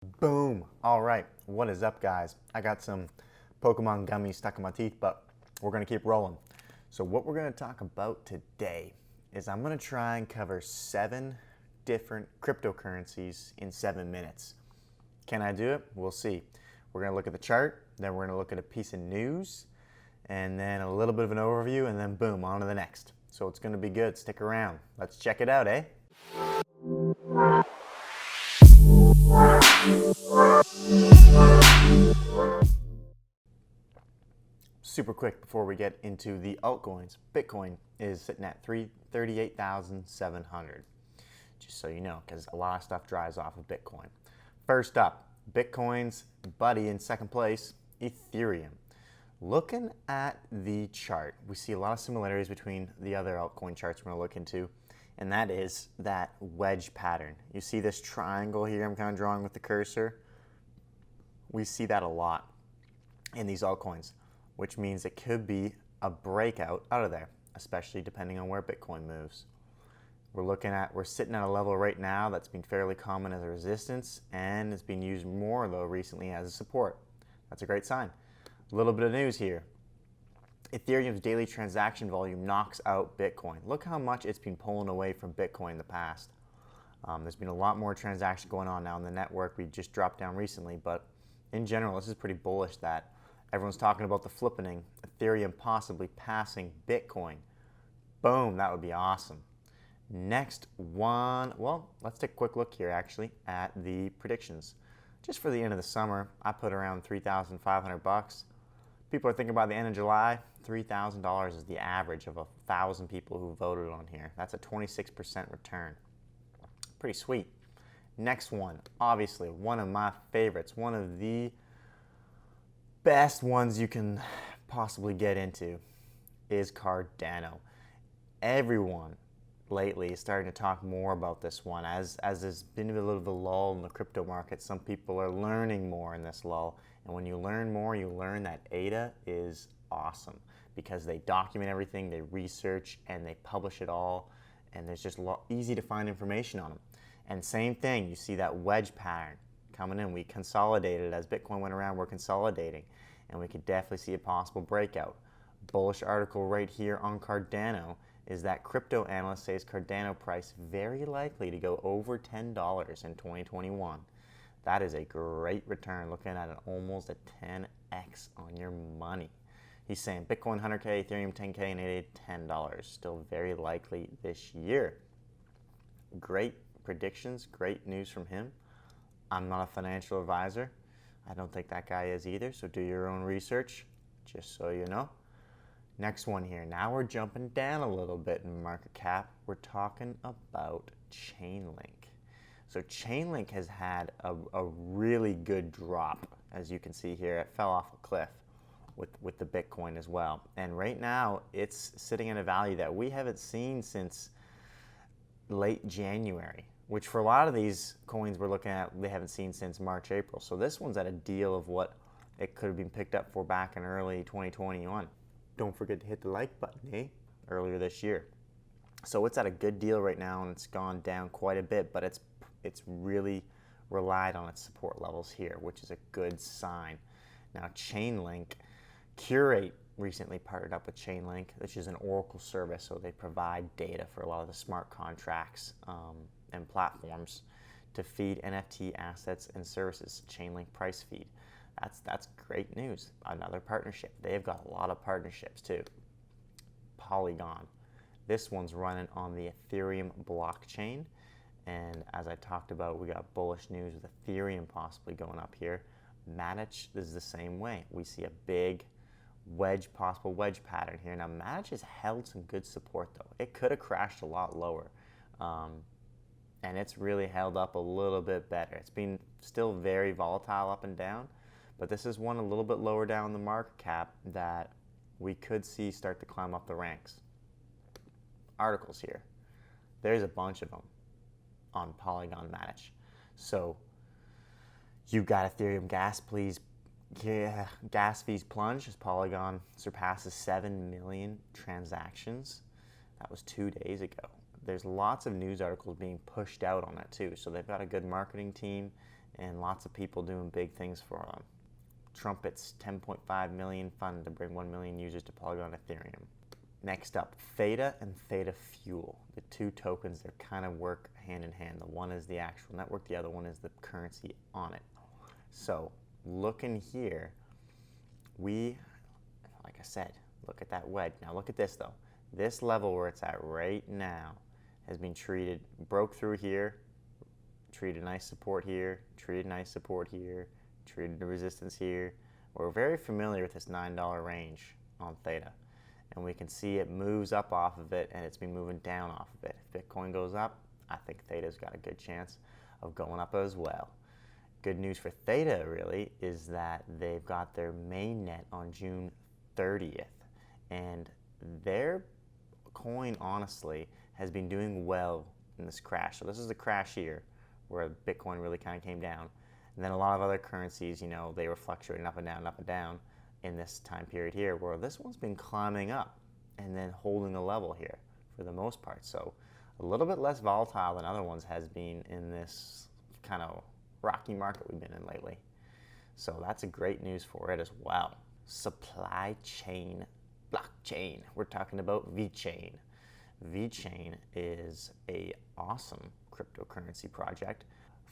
Boom! All right, what is up, guys? I got some Pokemon gummies stuck in my teeth, but we're gonna keep rolling. So what we're gonna talk about today is I'm gonna try and cover 7 different cryptocurrencies in 7 minutes. Can I do it? We'll see. We're gonna look at the chart, then we're gonna look at a piece of news, and then a little bit of an overview, and then boom, on to the next. So it's gonna be good. Stick around. Let's check it out, eh? Super quick before we get into the altcoins. Bitcoin is sitting at 38,700. Just so you know, because a lot of stuff drives off of Bitcoin. First up, Bitcoin's buddy in second place, Ethereum. Looking at the chart, we see a lot of similarities between the other altcoin charts we're going to look into, and that is that wedge pattern. You see this triangle here I'm kind of drawing with the cursor? We see that a lot in these altcoins, which means it could be a breakout out of there, especially depending on where Bitcoin moves. We're sitting at a level right now that's been fairly common as a resistance, and it's been used more though recently as a support. That's a great sign. A little bit of news here. Ethereum's daily transaction volume knocks out Bitcoin. Look how much it's been pulling away from Bitcoin in the past. There's been a lot more transaction going on now in the network. We just dropped down recently, but in general, this is pretty bullish that everyone's talking about the flippening, Ethereum possibly passing Bitcoin. Boom, that would be awesome. Next one, well, let's take a quick look here actually at the predictions. Just for the end of the summer, I put around $3,500. People are thinking by the end of July, $3,000 is the average of 1,000 people who voted on here. That's a 26% return. Pretty sweet. Next one, obviously one of my favorites, one of the best ones you can possibly get into is Cardano. Everyone lately is starting to talk more about this one. As there's been a little bit of a lull in the crypto market, some people are learning more in this lull. And when you learn more, you learn that ADA is awesome because they document everything, they research, and they publish it all. And there's just easy to find information on them. And same thing, you see that wedge pattern coming in. We consolidated as Bitcoin went around, we're consolidating. And we could definitely see a possible breakout. Bullish article right here on Cardano is that crypto analyst says Cardano price very likely to go over $10 in 2021. That is a great return, looking at almost a 10x on your money. He's saying Bitcoin 100K, Ethereum 10K, and ADA $10. Still very likely this year. Great predictions, great news from him. I'm not a financial advisor. I don't think that guy is either, so do your own research, just so you know. Next one here. Now we're jumping down a little bit in market cap. We're talking about Chainlink. So Chainlink has had a really good drop. As you can see here, it fell off a cliff with the Bitcoin as well. And right now, it's sitting in a value that we haven't seen since late January, which for a lot of these coins we're looking at, they haven't seen since March, April. So this one's at a deal of what it could have been picked up for back in early 2021. Don't forget to hit the like button, eh? Earlier this year. So it's at a good deal right now, and it's gone down quite a bit, but it's really relied on its support levels here, which is a good sign. Now Chainlink, Curate recently partnered up with Chainlink, which is an Oracle service, so they provide data for a lot of the smart contracts and platforms to feed NFT assets and services. Chainlink price feed. That's great news. Another partnership. They've got a lot of partnerships too. Polygon. This one's running on the Ethereum blockchain. And as I talked about, we got bullish news with Ethereum possibly going up here. MATIC is the same way. We see a big possible wedge pattern here. Now MATIC has held some good support though. It could have crashed a lot lower. And it's really held up a little bit better. It's been still very volatile up and down, but this is one a little bit lower down the market cap that we could see start to climb up the ranks. Articles here. There's a bunch of them on Polygon MATIC. So you got Ethereum gas fees plunge as Polygon surpasses 7 million transactions. That was 2 days ago. There's lots of news articles being pushed out on it too. So they've got a good marketing team and lots of people doing big things for them. Trumpet's 10.5 million fund to bring 1 million users to Polygon Ethereum. Next up, Theta and Theta Fuel. The two tokens that kind of work hand in hand. The one is the actual network, the other one is the currency on it. So looking here, like I said, look at that wedge. Now look at this though. This level where it's at right now has been treated, broke through here, treated nice support here, treated nice support here, treated the resistance here. We're very familiar with this $9 range on Theta. And we can see it moves up off of it, and it's been moving down off of it. If Bitcoin goes up, I think Theta's got a good chance of going up as well. Good news for Theta, really, is that they've got their mainnet on June 30th. And their coin, honestly, has been doing well in this crash. So this is the crash here, where Bitcoin really kind of came down. And then a lot of other currencies, you know, they were fluctuating up and down in this time period here, where this one's been climbing up and then holding a level here for the most part. So a little bit less volatile than other ones has been in this kind of rocky market we've been in lately. So that's a great news for it as well. Supply chain blockchain. We're talking about VChain. VChain is a awesome cryptocurrency project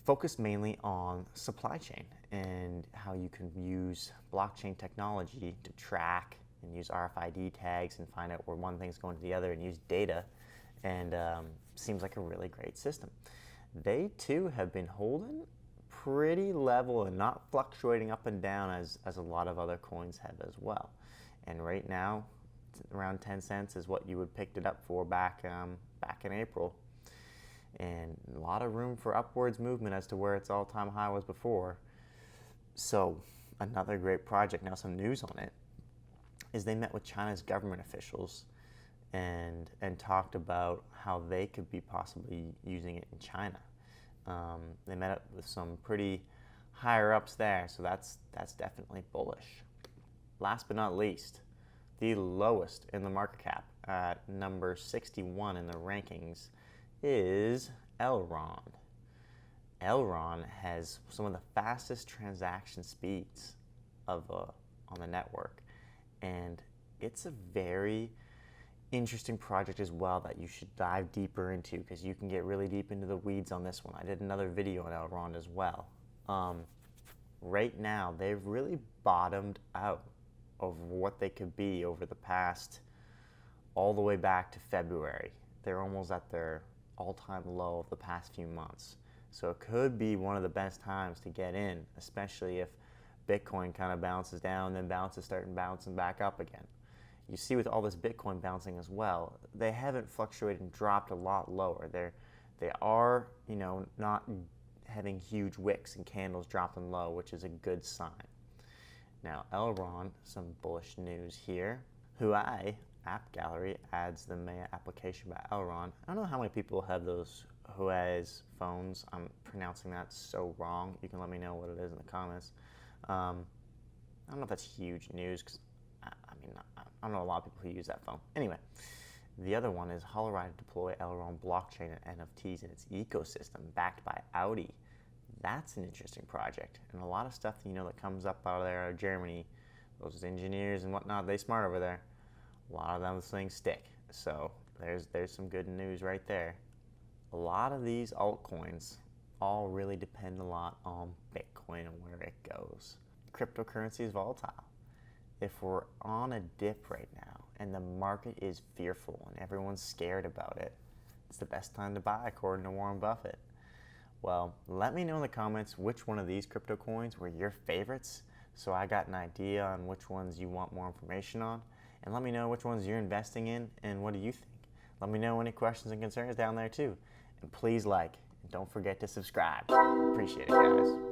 focused mainly on supply chain and how you can use blockchain technology to track and use RFID tags and find out where one thing's going to the other and use data, and seems like a really great system. They too have been holding pretty level and not fluctuating up and down as a lot of other coins have as well. And right now, around 10 cents is what you would picked it up for back in April. And a lot of room for upwards movement as to where its all-time high was before. So another great project. Now some news on it is they met with China's government officials and talked about how they could be possibly using it in China. They met up with some pretty higher ups there, so that's definitely bullish. Last but not least, the lowest in the market cap at number 61 in the rankings is Elrond. Elrond has some of the fastest transaction speeds on the network, and it's a very interesting project as well that you should dive deeper into, because you can get really deep into the weeds on this one. I did another video on Elrond as well. Right now, they've really bottomed out of what they could be over the past, all the way back to February. They're almost at their all-time low of the past few months. So it could be one of the best times to get in, especially if Bitcoin kind of bounces down, then starting bouncing back up again. You see with all this Bitcoin bouncing as well, they haven't fluctuated and dropped a lot lower. They are, you know, not having huge wicks and candles dropping low, which is a good sign. Now, Elrond, some bullish news here. Huawei App Gallery adds the Maya application by Elrond. I don't know how many people have those Huawei's phones. I'm pronouncing that so wrong. You can let me know what it is in the comments. I don't know if that's huge news, because I don't know a lot of people who use that phone. Anyway, the other one is Holoride to deploy Elrond blockchain and NFTs in its ecosystem, backed by Audi. That's an interesting project, and a lot of stuff that comes up out of there out of Germany. Those engineers and whatnot, they smart over there. A lot of those things stick. So there's some good news right there. A lot of these altcoins all really depend a lot on Bitcoin and where it goes. Cryptocurrency is volatile. If we're on a dip right now and the market is fearful and everyone's scared about it, it's the best time to buy, according to Warren Buffett. Well, let me know in the comments which one of these crypto coins were your favorites, so I got an idea on which ones you want more information on. And let me know which ones you're investing in and what do you think. Let me know any questions and concerns down there too. And please like, and don't forget to subscribe. Appreciate it, guys.